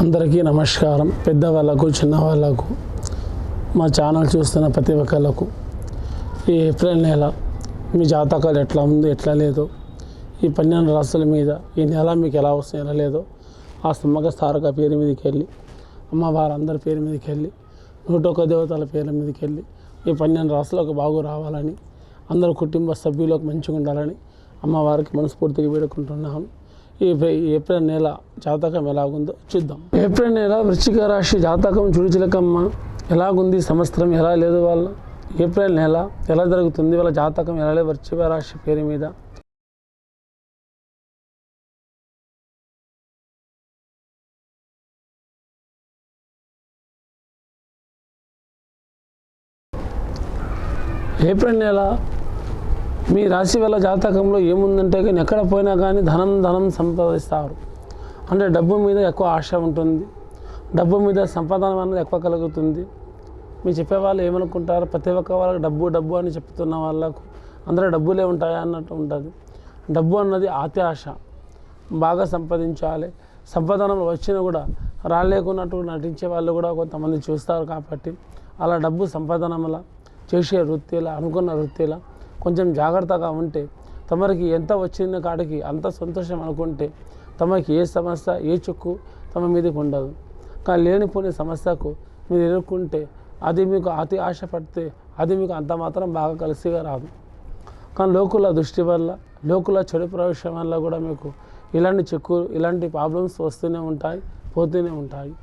అందరికీ నమస్కారం. పెద్దవాళ్ళకు చిన్నవాళ్ళకు మా ఛానల్ చూస్తున్న ప్రతి ఒక్కళ్ళకు ఈ ఏప్రిల్ నెల మీ జాతకాలు ఎట్లా ఉందో ఎట్లా లేదో, ఈ 12 రాశుల మీద ఈ నెల మీకు ఎలా వస్తుంది ఎలా లేదో ఆ సమ్మక తారక పేరు మీదకి వెళ్ళి, అమ్మవారందరి పేరు మీదకి వెళ్ళి, 101 దేవతల పేర్ల మీదకి వెళ్ళి ఈ 12 రాశులకు బాగు రావాలని, అందరూ కుటుంబ సభ్యులకు మంచిగా ఉండాలని అమ్మవారికి మనస్ఫూర్తిగా వేడుకుంటున్నాను. ఈ ఏప్రిల్ నెల జాతకం ఎలాగుందో చూద్దాం. ఏప్రిల్ నెల వృశ్చిక రాశి జాతకం చుడిచిలకమ్మ ఎలాగుంది, సంవత్సరం ఎలా లేదు, వాళ్ళ ఏప్రిల్ నెల ఎలా జరుగుతుంది, వాళ్ళ జాతకం ఎలా లేదు వృశ్చిక రాశి పేరు మీద. ఏప్రిల్ నెల మీ రాశి వల్ల జాతకంలో ఏముందంటే కానీ ఎక్కడ పోయినా కానీ ధనం సంపాదిస్తారు. అంటే డబ్బు మీద ఎక్కువ ఆశ ఉంటుంది, డబ్బు మీద సంపాదన అనేది ఎక్కువ కలుగుతుంది. మీరు చెప్పేవాళ్ళు ఏమనుకుంటారు, ప్రతి ఒక్క వాళ్ళకి డబ్బు అని చెప్తున్న వాళ్ళకు అందరూ డబ్బులే ఉంటాయా అన్నట్టు ఉంటుంది. డబ్బు అన్నది అతి ఆశ, బాగా సంపాదించాలి. సంపాదన వచ్చినా కూడా రాలేకున్నట్టు నటించే వాళ్ళు కూడా కొంతమంది చూస్తారు. కాబట్టి అలా డబ్బు సంపాదనలా చేసే వృత్తిలా, అనుకున్న వృత్తిలా కొంచెం జాగ్రత్తగా ఉంటే తమరికి ఎంత వచ్చిన కాడికి అంత సంతోషం అనుకుంటే తమకి ఏ సమస్య ఏ చిక్కు తమ మీదకి ఉండదు. కానీ లేనిపోని సమస్యకు మీరు ఎదుర్కొంటే అది మీకు అతి ఆశ పడితే అది మీకు అంత మాత్రం బాగా కలిసిగా రాదు. కానీ లోకుల దృష్టి వల్ల, లోకుల చెడు ప్రవేశం వల్ల కూడా మీకు ఇలాంటి చిక్కు ఇలాంటి ప్రాబ్లమ్స్ వస్తూనే ఉంటాయి, పోతూనే ఉంటాయి.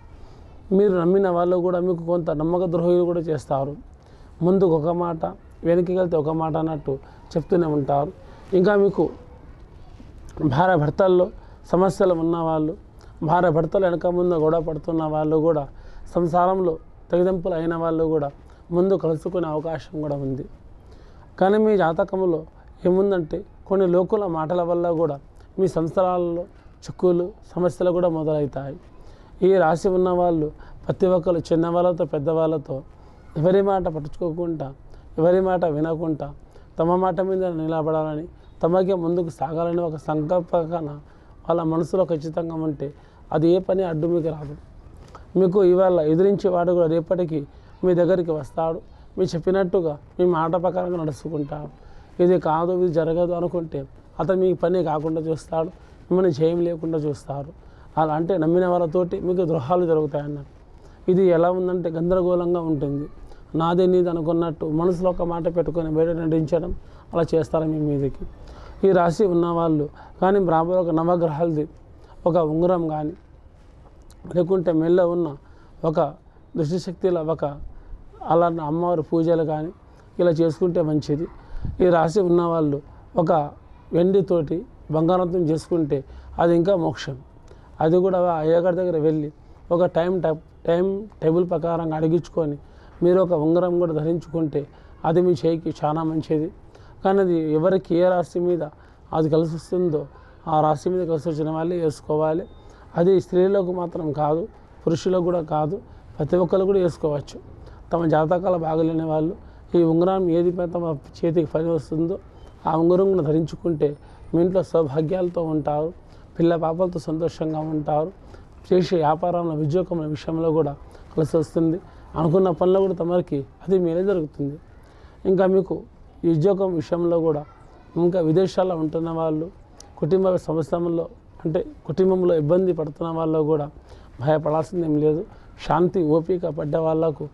మీరు నమ్మిన వాళ్ళు కూడా మీకు కొంత నమ్మక ద్రోహులు కూడా చేస్తారు. ముందుకు ఒక మాట, వెనక్కి వెళ్తే ఒక మాట అన్నట్టు చెప్తూనే ఉంటారు. ఇంకా మీకు భార్య భర్తల్లో సమస్యలు ఉన్నవాళ్ళు, భార్య భర్తలు వెనక ముందు గొడవ పడుతున్న వాళ్ళు కూడా, సంసారంలో తెగదెంపులు అయిన వాళ్ళు కూడా ముందు కలుసుకునే అవకాశం కూడా ఉంది. కానీ మీ జాతకంలో ఏముందంటే కొన్ని లోకుల మాటల వల్ల కూడా మీ సంసారాలలో చిక్కులు సమస్యలు కూడా మొదలవుతాయి. ఈ రాశి ఉన్న వాళ్ళు ప్రతి ఒక్కరు చిన్నవాళ్ళతో పెద్దవాళ్ళతో ఎవరి మాట పట్టించుకోకుండా, ఎవరి మాట వినకుండా తమ మాట మీద నిలబడాలని, తమకే ముందుకు సాగాలని ఒక సంకల్పన వాళ్ళ మనసులో ఖచ్చితంగా ఉంటే అది ఏ పని అడ్డు మీకు రాదు. మీకు ఇవాళ ఎదిరించేవాడు కూడా రేపటికి మీ దగ్గరికి వస్తాడు. మీరు చెప్పినట్టుగా మీ మాట ప్రకారంగా నడుచుకుంటాడు. ఇది కాదు ఇది జరగదు అనుకుంటే అతను మీ పని కాకుండా చూస్తాడు, మిమ్మల్ని జయం లేకుండా చూస్తారు. అలా అంటే నమ్మిన వాళ్ళతోటి మీకు ద్రోహాలు జరుగుతాయన్నారు. ఇది ఎలా ఉందంటే గందరగోళంగా ఉంటుంది. నాదే నీది అనుకున్నట్టు మనసులో ఒక మాట పెట్టుకొని బయట నటించడం అలా చేస్తారు మీ మీదకి. ఈ రాశి ఉన్నవాళ్ళు కానీ రాబోయే ఒక నవగ్రహాలది ఒక ఉంగరం కానీ, లేకుంటే మెల్ల ఉన్న ఒక దృష్టిశక్తిలో ఒక అలాంటి అమ్మవారి పూజలు కానీ ఇలా చేసుకుంటే మంచిది. ఈ రాశి ఉన్నవాళ్ళు ఒక వెండితోటి బంగారంతో చేసుకుంటే అది ఇంకా మోక్షం. అది కూడా అయ్యగారి దగ్గర వెళ్ళి ఒక టైం టేబుల్ ప్రకారంగా అడిగించుకొని మీరు ఒక ఉంగరం కూడా ధరించుకుంటే అది మీ చేయికి చాలా మంచిది. కానీ అది ఎవరికి ఏ రాశి మీద అది కలిసి వస్తుందో ఆ రాశి మీద కలిసి వచ్చిన వాళ్ళే వేసుకోవాలి. అది స్త్రీలకు మాత్రం కాదు, పురుషులకు కూడా కాదు, ప్రతి ఒక్కరు కూడా వేసుకోవచ్చు. తమ జాతకాలు బాగలేని వాళ్ళు ఈ ఉంగరం ఏది తమ చేతికి పని వస్తుందో ఆ ఉంగరం కూడా ధరించుకుంటే మీ ఇంట్లో సౌభాగ్యాలతో ఉంటారు, పిల్ల పాపలతో సంతోషంగా ఉంటారు. చేసే వ్యాపారంలో ఉద్యోగం విషయంలో కూడా కలిసి వస్తుంది. అనుకున్న పనులు కూడా తమరికి అది మేలే జరుగుతుంది. ఇంకా మీకు ఈ ఉద్యోగం విషయంలో కూడా ఇంకా విదేశాల్లో ఉంటున్న వాళ్ళు, కుటుంబ సమస్యల్లో అంటే కుటుంబంలో ఇబ్బంది పడుతున్న వాళ్ళు కూడా భయపడాల్సింది ఏం లేదు. శాంతి ఓపిక పడ్డ వాళ్ళకు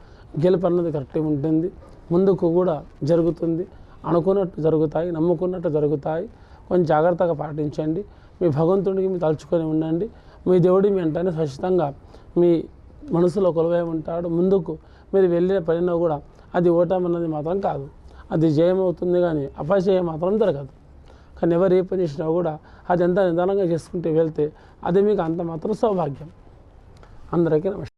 గెలుపు అన్నది కరెక్ట్గా ఉంటుంది. ముందుకు కూడా జరుగుతుంది. అనుకున్నట్టు జరుగుతాయి, నమ్ముకున్నట్టు జరుగుతాయి. కొంచెం జాగ్రత్తగా పాటించండి. మీ భగవంతుడికి మీరు తలుచుకొని ఉండండి. మీ దేవుడి మీ వెంటనే ఖచ్చితంగా మీ మనసులో కొలువై ఉంటాడు. ముందుకు మీరు వెళ్ళిన పనిలో కూడా అది ఓటమి అన్నది మాత్రం కాదు, అది జయం అవుతుంది. కానీ అపజయం మాత్రం జరగదు. కానీ ఎవరు ఏ పని చేసినా కూడా అది ఎంత నిదానంగా చేసుకుంటూ వెళ్తే అది మీకు అంత మాత్రం సౌభాగ్యం. అందరికీ నమస్కారం.